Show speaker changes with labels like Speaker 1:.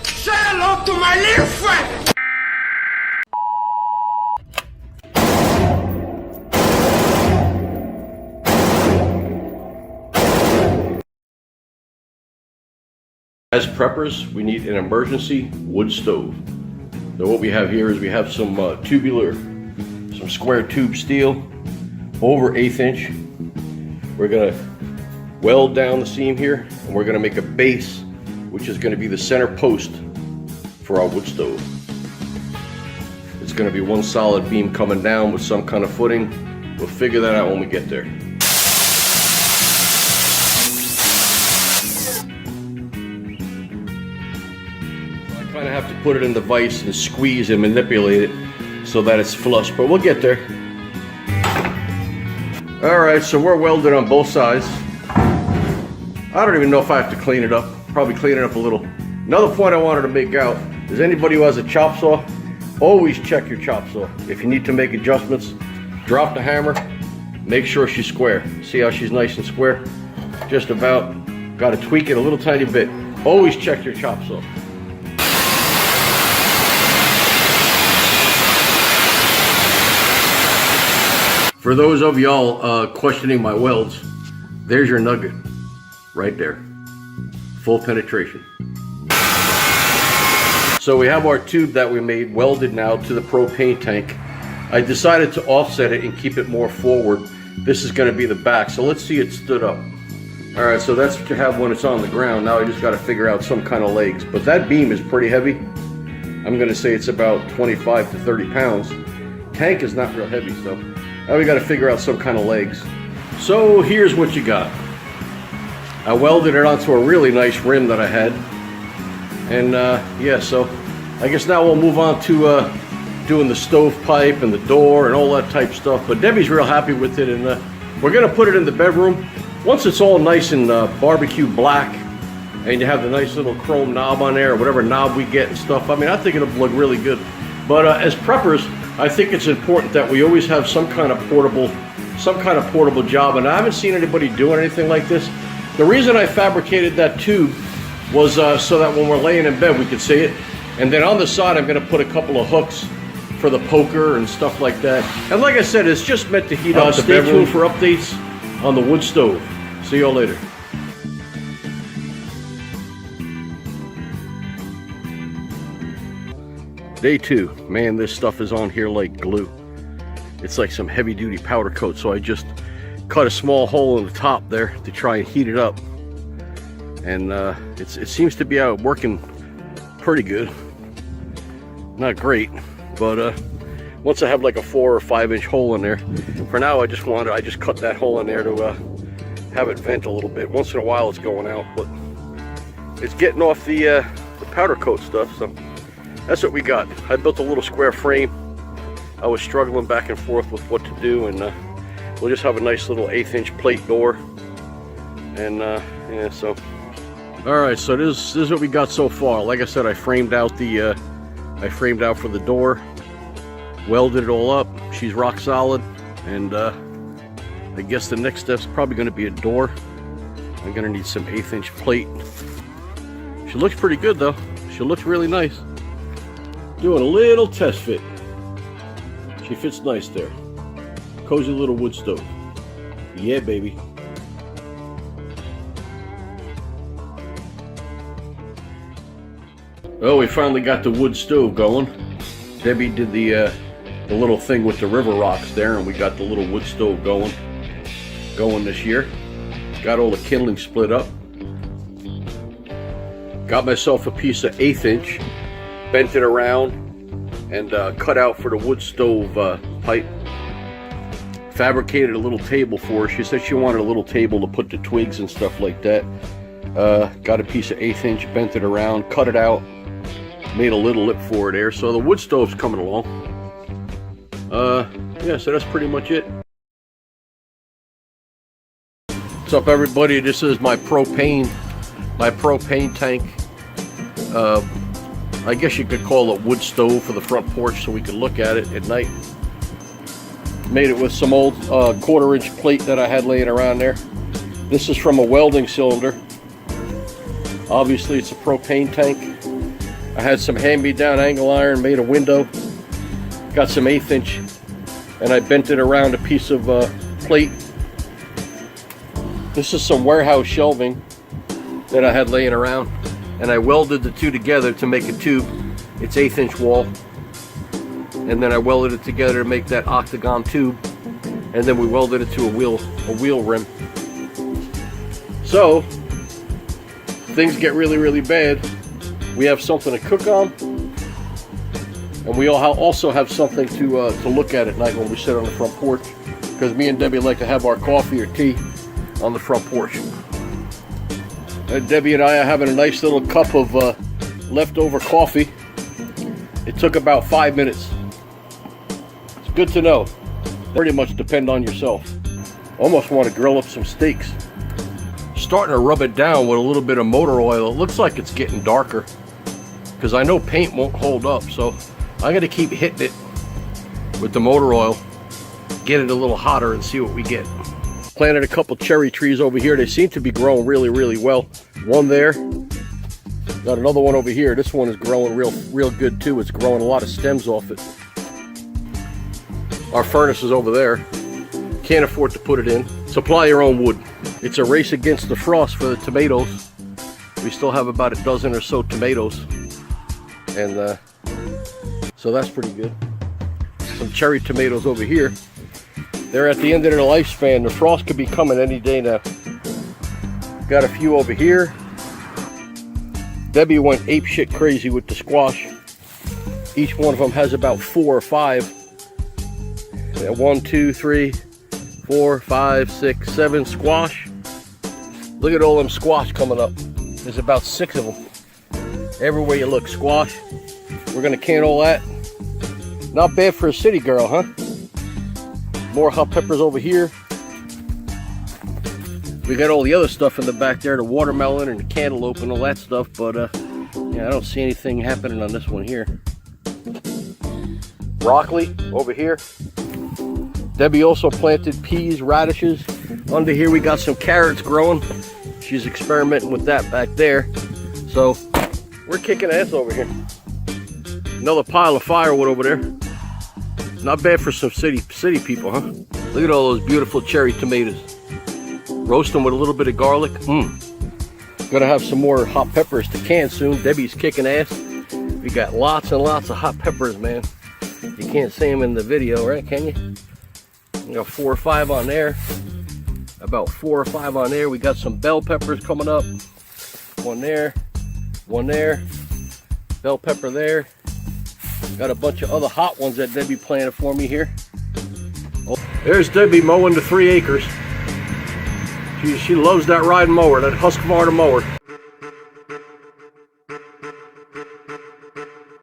Speaker 1: Say hello to my little friend!
Speaker 2: As preppers, we need an emergency wood stove. So what we have here is we have some some square tube steel, over 1/8 inch. We're gonna weld down the seam here, and we're gonna make a base, which is gonna be the center post for our wood stove. It's gonna be one solid beam coming down with some kind of footing. We'll figure that out when we get there. I kind of have to put it in the vise and squeeze and manipulate it so that it's flush, but we'll get there. Alright, so we're welded on both sides. I don't even know if I have to clean it up. Probably clean it up a little. Another point I wanted to make out is anybody who has a chop saw, always check your chop saw. If you need to make adjustments, drop the hammer, make sure she's square. See how she's nice and square? Just about. Got to tweak it a little tiny bit. Always check your chop saw. For those of y'all questioning my welds, there's your nugget right there. Full penetration. So we have our tube that we made welded now to the propane tank. I decided to offset it and keep it more forward. This is going to be the back, so let's see it stood up. All right, so that's what you have when it's on the ground. Now I just got to figure out some kind of legs, but that beam is pretty heavy. I'm going to say it's about 25 to 30 pounds. Tank is not real heavy, so now we got to figure out some kind of legs. So here's what you got. I welded it onto a really nice rim that I had. And yeah, so I guess now we'll move on to doing the stovepipe and the door and all that type stuff. But Debbie's real happy with it, and we're going to put it in the bedroom. Once it's all nice and barbecue black, and you have the nice little chrome knob on there, or whatever knob we get and stuff, I mean, I think it'll look really good. But as preppers, I think it's important that we always have some kind of portable job, and I haven't seen anybody doing anything like this. The reason I fabricated that tube was so that when we're laying in bed we could see it. And then on the side I'm going to put a couple of hooks for the poker and stuff like that. And like I said, it's just meant to heat up the bedroom. Stay tuned for updates on the wood stove. See y'all later. Day 2. Man, this stuff is on here like glue. It's like some heavy duty powder coat, so I just cut a small hole in the top there to try and heat it up. And it seems to be out working pretty good. Not great, but once I have like a 4 or 5 inch hole in there, for now I just cut that hole in there to have it vent a little bit. Once in a while it's going out, but it's getting off the powder coat stuff, so that's what we got. I built a little square frame. I was struggling back and forth with what to do, and we'll just have a nice little 1/8 inch plate door. And yeah, so all right, so this is what we got so far. Like I said, I framed out for the door, welded it all up. She's rock solid, and I guess the next step's probably going to be a door. I'm going to need some 1/8 inch plate. She looks pretty good though. She looks really nice. Doing a little test fit. She fits nice there. Cozy little wood stove. Yeah, baby. Well, we finally got the wood stove going. Debbie did the little thing with the river rocks there, and we got the little wood stove going this year. Got all the kindling split up. Got myself a piece of 1/8 inch, bent it around, and cut out for the wood stove pipe. Fabricated a little table for her. She said she wanted a little table to put the twigs and stuff like that. Got a piece of 1/8 inch, bent it around, cut it out, made a little lip for it there. So the wood stove's coming along. Yeah, so that's pretty much it. What's up, everybody? This is my propane tank. I guess you could call it wood stove for the front porch so we could look at it at night. Made it with some old 1/4 inch plate that I had laying around there. This is from a welding cylinder. Obviously it's a propane tank. I had some hand-me-down angle iron, made a window. Got some 1/8 inch, and I bent it around a piece of plate. This is some warehouse shelving that I had laying around, and I welded the two together to make a tube. It's 1/8 inch wall, and then I welded it together to make that octagon tube, and then we welded it to a wheel rim. So things get really bad, we have something to cook on, and we also have something to look at night when we sit on the front porch, because me and Debbie like to have our coffee or tea on the front porch. And Debbie and I are having a nice little cup of leftover coffee. It took about 5 minutes. It's good to know. Pretty much depend on yourself. Almost want to grill up some steaks. Starting to rub it down with a little bit of motor oil. It looks like it's getting darker, because I know paint won't hold up, so I'm gonna keep hitting it with the motor oil, get it a little hotter, and see what we get. Planted a couple cherry trees over here. They seem to be growing really well. One there, got another one over here. This one is growing real good too. It's growing a lot of stems off it. Our furnace is over there. Can't afford to put it in. Supply your own wood. It's a race against the frost for the tomatoes. We still have about a dozen or so tomatoes, and so that's pretty good. Some cherry tomatoes over here. They're at the end of their lifespan. The frost could be coming any day now. Got a few over here. Debbie went apeshit crazy with the squash. Each one of them has about 4 or 5. 1, 2, 3, 4, 5, 6, 7 squash. Look at all them squash coming up. There's about 6 of them. Everywhere you look, squash. We're gonna can all that. Not bad for a city girl, huh? More hot peppers over here. We got all the other stuff in the back there, the watermelon and the cantaloupe and all that stuff, but yeah, I don't see anything happening on this one here. Broccoli over here. Debbie also planted peas, radishes. Under here we got some carrots growing. She's experimenting with that back there. So we're kicking ass over here. Another pile of firewood over there. Not bad for some city people, huh? Look at all those beautiful cherry tomatoes. Roast them with a little bit of garlic. Gonna have some more hot peppers to can soon. Debbie's kicking ass. We got lots and lots of hot peppers, man. You can't see them in the video, right? Can you? We got 4 or 5 on there. About 4 or 5 on there. We got some bell peppers coming up. One there. One there. Bell pepper there. Got a bunch of other hot ones that Debbie planted for me here. Oh, there's Debbie mowing the 3 acres. She loves that riding mower, that Husqvarna mower.